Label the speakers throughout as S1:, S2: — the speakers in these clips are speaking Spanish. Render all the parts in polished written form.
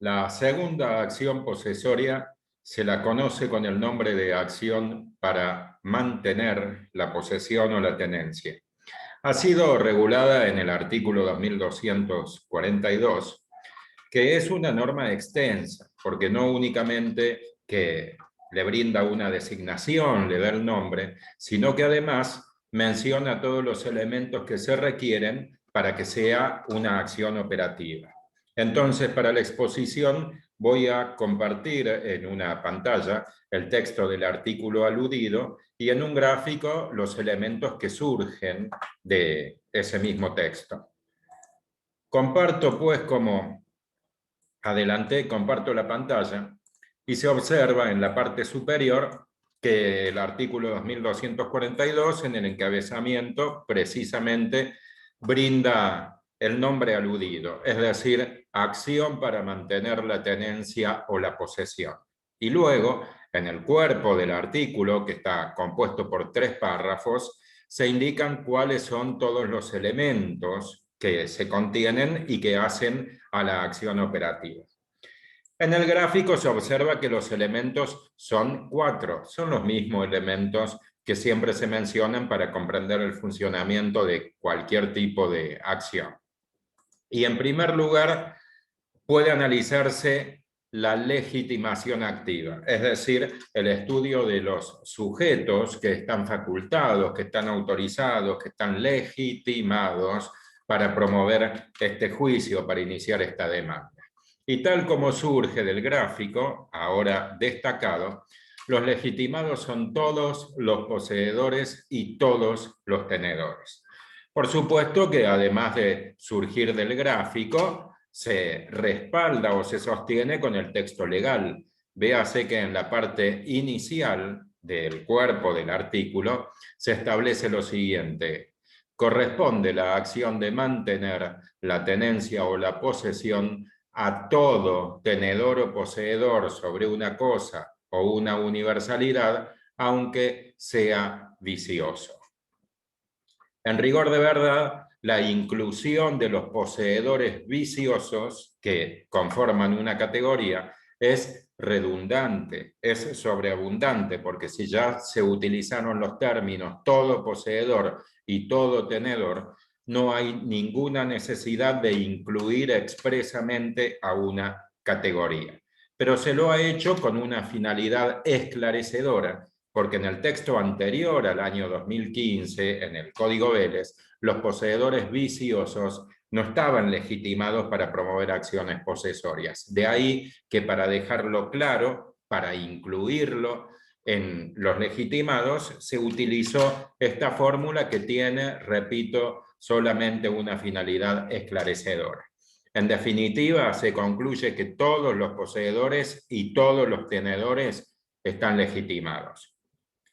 S1: La segunda acción posesoria se la conoce con el nombre de acción para mantener la posesión o la tenencia. Ha sido regulada en el artículo 2242, que es una norma extensa, porque no únicamente que le brinda una designación, le da el nombre, sino que además menciona todos los elementos que se requieren para que sea una acción operativa. Entonces, para la exposición voy a compartir en una pantalla el texto del artículo aludido y en un gráfico los elementos que surgen de ese mismo texto. Comparto pues como adelanté, comparto la pantalla y se observa en la parte superior que el artículo 2242 en el encabezamiento precisamente brinda el nombre aludido, es decir, acción para mantener la tenencia o la posesión. Y luego, en el cuerpo del artículo, que está compuesto por 3 párrafos, se indican cuáles son todos los elementos que se contienen y que hacen a la acción operativa. En el gráfico se observa que los elementos son 4, son los mismos elementos que siempre se mencionan para comprender el funcionamiento de cualquier tipo de acción. Y en primer lugar, puede analizarse la legitimación activa, es decir, el estudio de los sujetos que están facultados, que están autorizados, que están legitimados para promover este juicio, para iniciar esta demanda. Y tal como surge del gráfico, ahora destacado, los legitimados son todos los poseedores y todos los tenedores. Por supuesto que además de surgir del gráfico, se respalda o se sostiene con el texto legal. Véase que en la parte inicial del cuerpo del artículo se establece lo siguiente: corresponde la acción de mantener la tenencia o la posesión a todo tenedor o poseedor sobre una cosa o una universalidad, aunque sea vicioso. En rigor de verdad, la inclusión de los poseedores viciosos que conforman una categoría es redundante, es sobreabundante, porque si ya se utilizaron los términos todo poseedor y todo tenedor, no hay ninguna necesidad de incluir expresamente a una categoría. Pero se lo ha hecho con una finalidad esclarecedora, porque en el texto anterior al año 2015, en el Código Vélez, los poseedores viciosos no estaban legitimados para promover acciones posesorias. De ahí que para dejarlo claro, para incluirlo en los legitimados, se utilizó esta fórmula que tiene, repito, solamente una finalidad esclarecedora. En definitiva, se concluye que todos los poseedores y todos los tenedores están legitimados.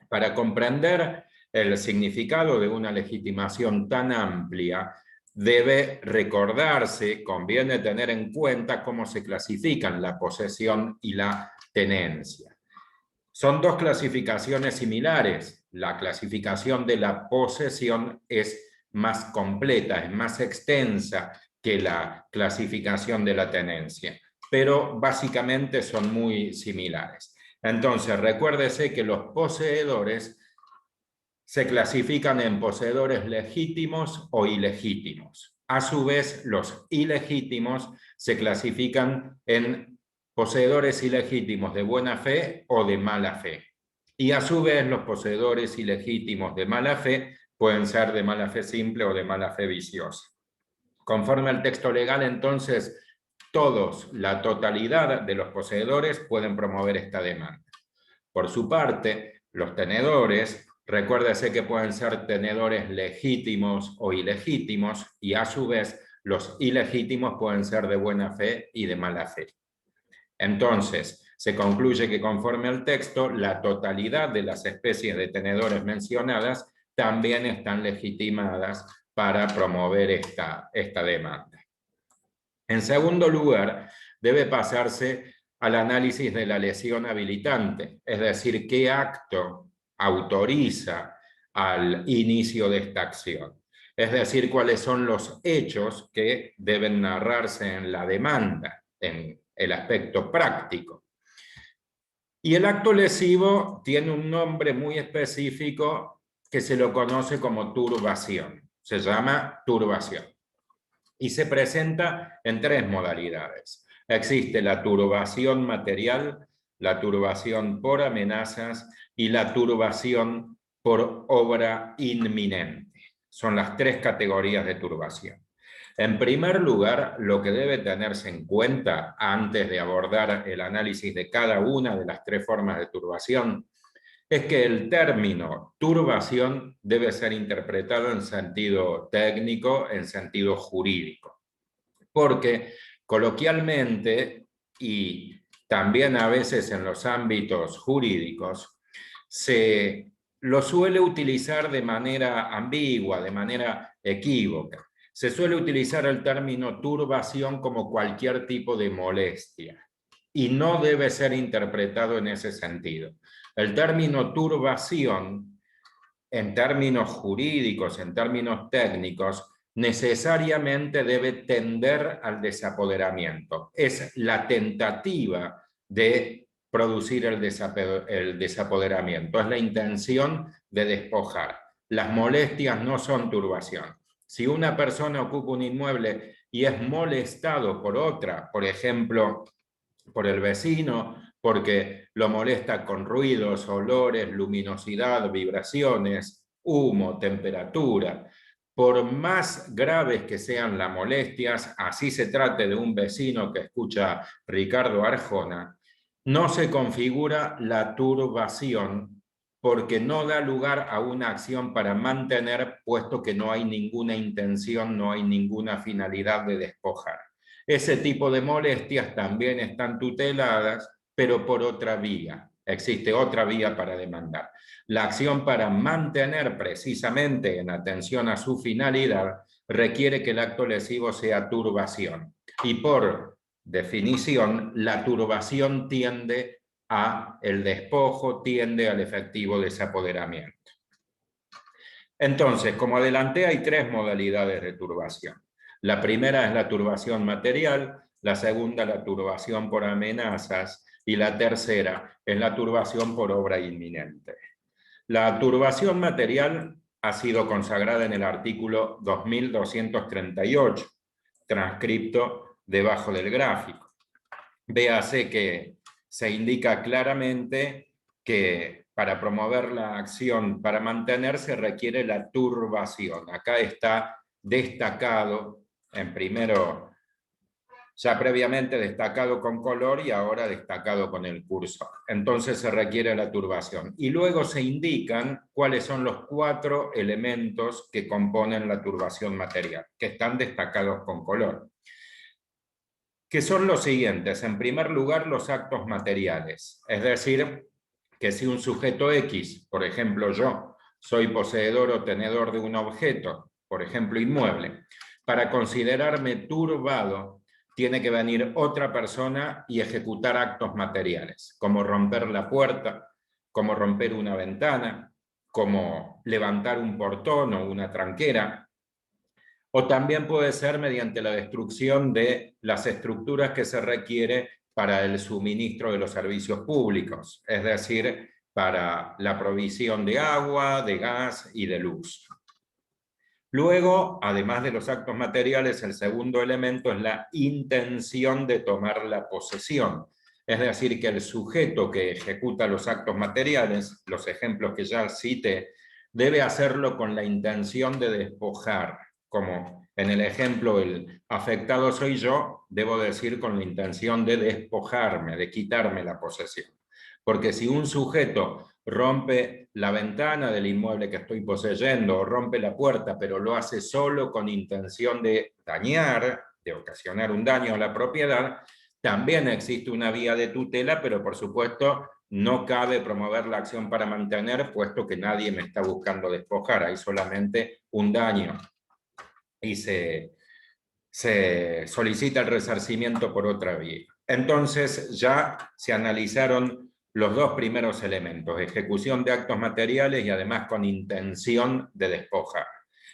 S1: Para comprender el significado de una legitimación tan amplia, debe recordarse, conviene tener en cuenta cómo se clasifican la posesión y la tenencia. Son dos clasificaciones similares. La clasificación de la posesión es más completa, es más extensa que la clasificación de la tenencia, pero básicamente son muy similares. Entonces, recuérdese que los poseedores se clasifican en poseedores legítimos o ilegítimos. A su vez, los ilegítimos se clasifican en poseedores ilegítimos de buena fe o de mala fe. Y a su vez, los poseedores ilegítimos de mala fe pueden ser de mala fe simple o de mala fe viciosa. Conforme al texto legal, entonces, todos, la totalidad de los poseedores pueden promover esta demanda. Por su parte, los tenedores, recuérdese que pueden ser tenedores legítimos o ilegítimos, y a su vez los ilegítimos pueden ser de buena fe y de mala fe. Entonces, se concluye que conforme al texto, la totalidad de las especies de tenedores mencionadas también están legitimadas para promover esta demanda. En segundo lugar, debe pasarse al análisis de la lesión habilitante, es decir, qué acto autoriza al inicio de esta acción. Es decir, cuáles son los hechos que deben narrarse en la demanda, en el aspecto práctico. Y el acto lesivo tiene un nombre muy específico que se lo conoce como turbación. Se llama turbación. Y se presenta en tres modalidades. Existe la turbación material, la turbación por amenazas y la turbación por obra inminente. Son las tres categorías de turbación. En primer lugar, lo que debe tenerse en cuenta antes de abordar el análisis de cada una de las tres formas de turbación es que el término turbación debe ser interpretado en sentido técnico, en sentido jurídico, porque coloquialmente y también a veces en los ámbitos jurídicos se lo suele utilizar de manera ambigua, de manera equívoca. Se suele utilizar el término turbación como cualquier tipo de molestia y no debe ser interpretado en ese sentido. El término turbación, en términos jurídicos, en términos técnicos, necesariamente debe tender al desapoderamiento. Es la tentativa de producir el desapoderamiento, es la intención de despojar. Las molestias no son turbación. Si una persona ocupa un inmueble y es molestado por otra, por ejemplo, por el vecino, porque lo molesta con ruidos, olores, luminosidad, vibraciones, humo, temperatura. Por más graves que sean las molestias, así se trate de un vecino que escucha Ricardo Arjona, no se configura la turbación porque no da lugar a una acción para mantener, puesto que no hay ninguna intención, no hay ninguna finalidad de despojar. Ese tipo de molestias también están tuteladas, pero por otra vía. Existe otra vía para demandar. La acción para mantener precisamente en atención a su finalidad requiere que el acto lesivo sea turbación. Y por definición, la turbación tiende a el despojo, tiende al efectivo desapoderamiento. Entonces, como adelanté, hay tres modalidades de turbación. La primera es la turbación material, la segunda la turbación por amenazas y la tercera es la turbación por obra inminente. La turbación material ha sido consagrada en el artículo 2238, transcripto debajo del gráfico. Véase que se indica claramente que para promover la acción, para mantenerse requiere la turbación. Acá está destacado, en primero, ya previamente destacado con color y ahora destacado con el cursor. Entonces se requiere la turbación. Y luego se indican cuáles son los 4 elementos que componen la turbación material, que están destacados con color, que son los siguientes. En primer lugar, los actos materiales, es decir, que si un sujeto X, por ejemplo yo, soy poseedor o tenedor de un objeto, por ejemplo inmueble, para considerarme turbado, tiene que venir otra persona y ejecutar actos materiales, como romper la puerta, como romper una ventana, como levantar un portón o una tranquera, o también puede ser mediante la destrucción de las estructuras que se requiere para el suministro de los servicios públicos, es decir, para la provisión de agua, de gas y de luz. Luego, además de los actos materiales, el segundo elemento es la intención de tomar la posesión. Es decir, que el sujeto que ejecuta los actos materiales, los ejemplos que ya cité, debe hacerlo con la intención de despojar. Como en el ejemplo, el afectado soy yo, debo decir con la intención de despojarme, de quitarme la posesión. Porque si un sujeto rompe la ventana del inmueble que estoy poseyendo o rompe la puerta, pero lo hace solo con intención de dañar, de ocasionar un daño a la propiedad, también existe una vía de tutela, pero por supuesto no cabe promover la acción para mantener, puesto que nadie me está buscando despojar, hay solamente un daño. Y se solicita el resarcimiento por otra vía. Entonces ya se analizaron los dos primeros elementos, ejecución de actos materiales y además con intención de despojar.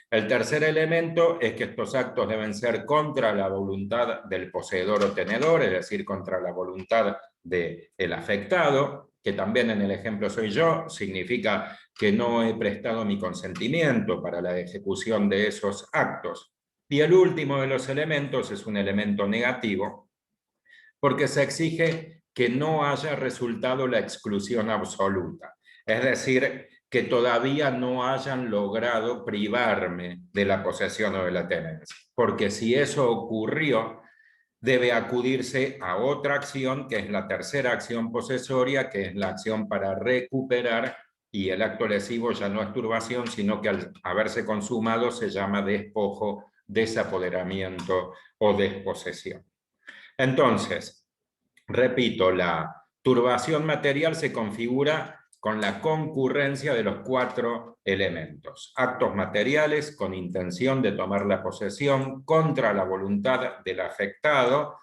S1: El tercer elemento es que estos actos deben ser contra la voluntad del poseedor o tenedor, es decir, contra la voluntad del afectado, que también en el ejemplo soy yo, significa que no he prestado mi consentimiento para la ejecución de esos actos. Y el último de los elementos es un elemento negativo, porque se exige que no haya resultado la exclusión absoluta. Es decir, que todavía no hayan logrado privarme de la posesión o de la tenencia. Porque si eso ocurrió, debe acudirse a otra acción, que es la tercera acción posesoria, que es la acción para recuperar, y el acto lesivo ya no es turbación, sino que al haberse consumado se llama despojo, desapoderamiento o desposesión. Entonces, repito, la turbación material se configura con la concurrencia de los 4 elementos. Actos materiales con intención de tomar la posesión contra la voluntad del afectado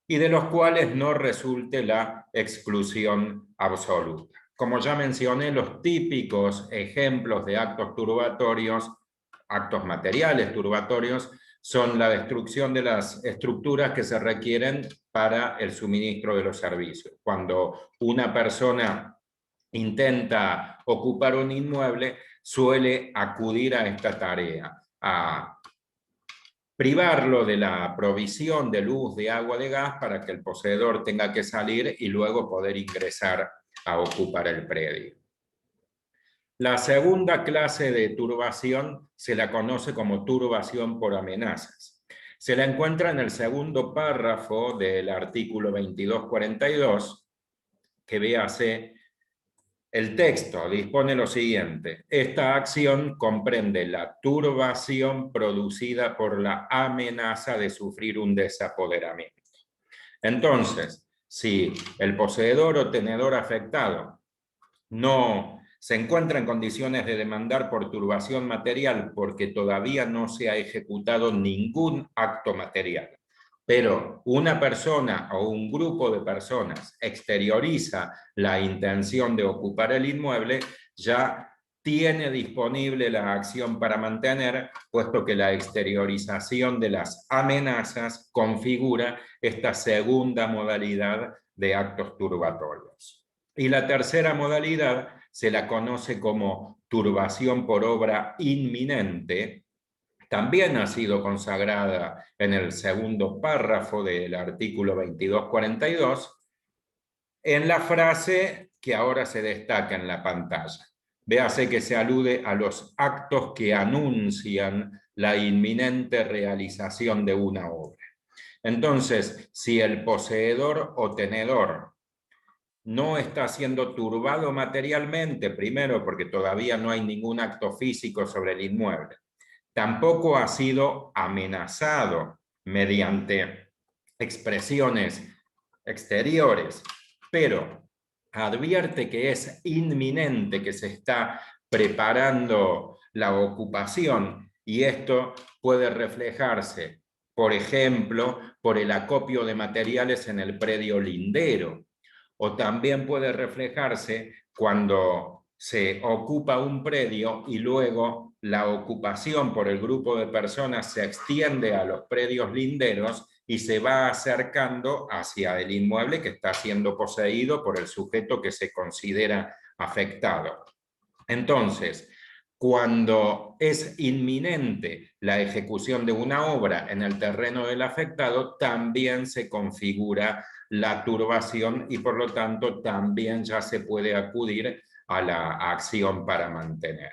S1: y de los cuales no resulte la exclusión absoluta. Como ya mencioné, los típicos ejemplos de actos turbatorios, actos materiales turbatorios, son la destrucción de las estructuras que se requieren para el suministro de los servicios. Cuando una persona intenta ocupar un inmueble, suele acudir a esta tarea, a privarlo de la provisión de luz, de agua, de gas, para que el poseedor tenga que salir y luego poder ingresar a ocupar el predio. La segunda clase de turbación se la conoce como turbación por amenazas. Se la encuentra en el segundo párrafo del artículo 2242, que véase el texto, dispone lo siguiente: esta acción comprende la turbación producida por la amenaza de sufrir un desapoderamiento. Entonces, si el poseedor o tenedor afectado no se encuentra en condiciones de demandar por turbación material porque todavía no se ha ejecutado ningún acto material, pero una persona o un grupo de personas exterioriza la intención de ocupar el inmueble, ya tiene disponible la acción para mantener, puesto que la exteriorización de las amenazas configura esta segunda modalidad de actos turbatorios. Y la tercera modalidad se la conoce como turbación por obra inminente. También ha sido consagrada en el segundo párrafo del artículo 2242, en la frase que ahora se destaca en la pantalla. Véase que se alude a los actos que anuncian la inminente realización de una obra. Entonces, si el poseedor o tenedor no está siendo turbado materialmente, primero porque todavía no hay ningún acto físico sobre el inmueble, tampoco ha sido amenazado mediante expresiones exteriores, pero advierte que es inminente, que se está preparando la ocupación, y esto puede reflejarse, por ejemplo, por el acopio de materiales en el predio lindero, o también puede reflejarse cuando se ocupa un predio y luego la ocupación por el grupo de personas se extiende a los predios linderos y se va acercando hacia el inmueble que está siendo poseído por el sujeto que se considera afectado. Entonces, cuando es inminente la ejecución de una obra en el terreno del afectado, también se configura la turbación y por lo tanto también ya se puede acudir a la acción para mantener.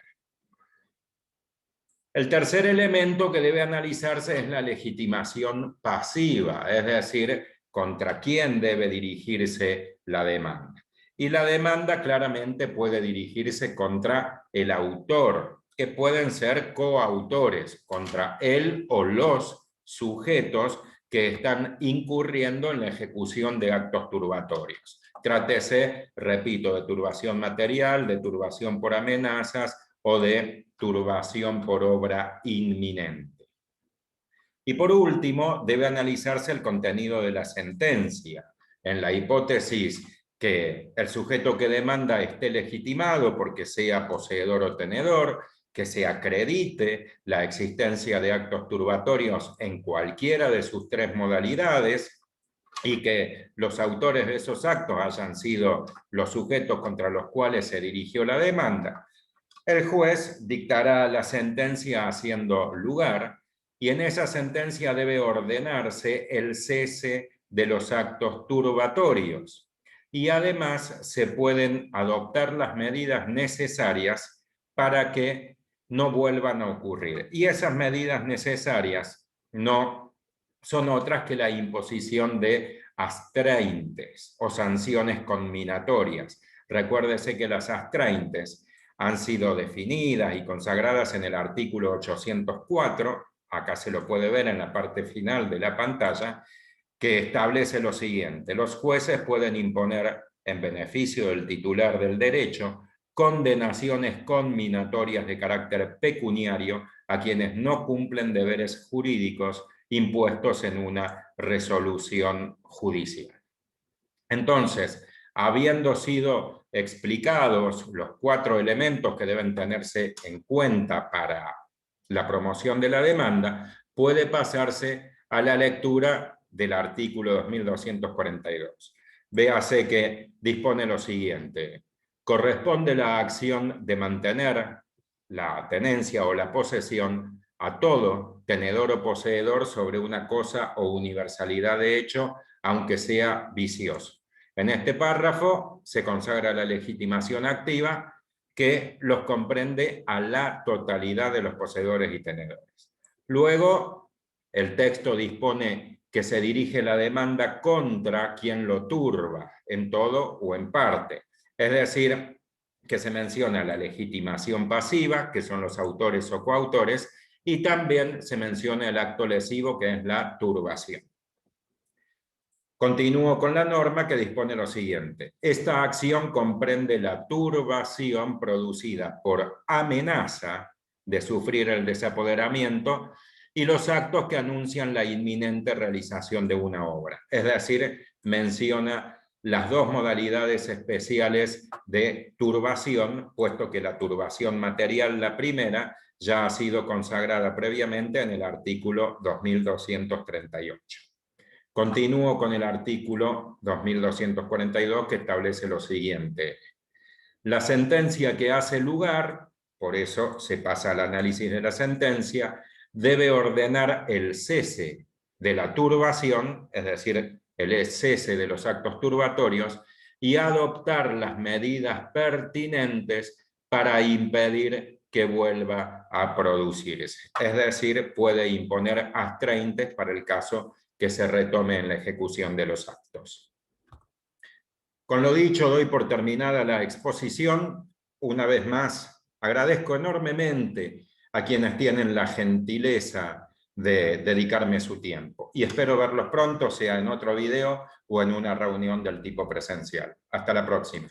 S1: El tercer elemento que debe analizarse es la legitimación pasiva, es decir, contra quién debe dirigirse la demanda. Y la demanda claramente puede dirigirse contra el autor, que pueden ser coautores, contra él o los sujetos que están incurriendo en la ejecución de actos turbatorios. Trátese, repito, de turbación material, de turbación por amenazas o de turbación por obra inminente. Y por último, debe analizarse el contenido de la sentencia. En la hipótesis que el sujeto que demanda esté legitimado porque sea poseedor o tenedor, que se acredite la existencia de actos turbatorios en cualquiera de sus tres modalidades y que los autores de esos actos hayan sido los sujetos contra los cuales se dirigió la demanda, el juez dictará la sentencia haciendo lugar y en esa sentencia debe ordenarse el cese de los actos turbatorios. Y además se pueden adoptar las medidas necesarias para que no vuelvan a ocurrir. Y esas medidas necesarias no son otras que la imposición de astraintes o sanciones conminatorias. Recuérdese que las astraintes han sido definidas y consagradas en el artículo 804, acá se lo puede ver en la parte final de la pantalla, que establece lo siguiente: los jueces pueden imponer en beneficio del titular del derecho condenaciones conminatorias de carácter pecuniario a quienes no cumplen deberes jurídicos impuestos en una resolución judicial. Entonces, habiendo sido explicados los 4 elementos que deben tenerse en cuenta para la promoción de la demanda, puede pasarse a la lectura del artículo 2242. Véase que dispone lo siguiente: corresponde la acción de mantener la tenencia o la posesión a todo tenedor o poseedor sobre una cosa o universalidad de hecho, aunque sea vicioso. En este párrafo se consagra la legitimación activa, que los comprende a la totalidad de los poseedores y tenedores. Luego, el texto dispone que se dirige la demanda contra quien lo turba, en todo o en parte. Es decir, que se menciona la legitimación pasiva, que son los autores o coautores, y también se menciona el acto lesivo, que es la turbación. Continúo con la norma que dispone lo siguiente: esta acción comprende la turbación producida por amenaza de sufrir el desapoderamiento y los actos que anuncian la inminente realización de una obra. Es decir, menciona las dos modalidades especiales de turbación, puesto que la turbación material, la primera, ya ha sido consagrada previamente en el artículo 2238. Continúo con el artículo 2242, que establece lo siguiente: la sentencia que hace lugar, por eso se pasa al análisis de la sentencia, debe ordenar el cese de la turbación, es decir, el cese de los actos turbatorios, y adoptar las medidas pertinentes para impedir que vuelva a producirse. Es decir, puede imponer astraintes para el caso que se retome en la ejecución de los actos. Con lo dicho, doy por terminada la exposición. Una vez más, agradezco enormemente a quienes tienen la gentileza de dedicarme su tiempo. Y espero verlos pronto, sea en otro video o en una reunión del tipo presencial. Hasta la próxima.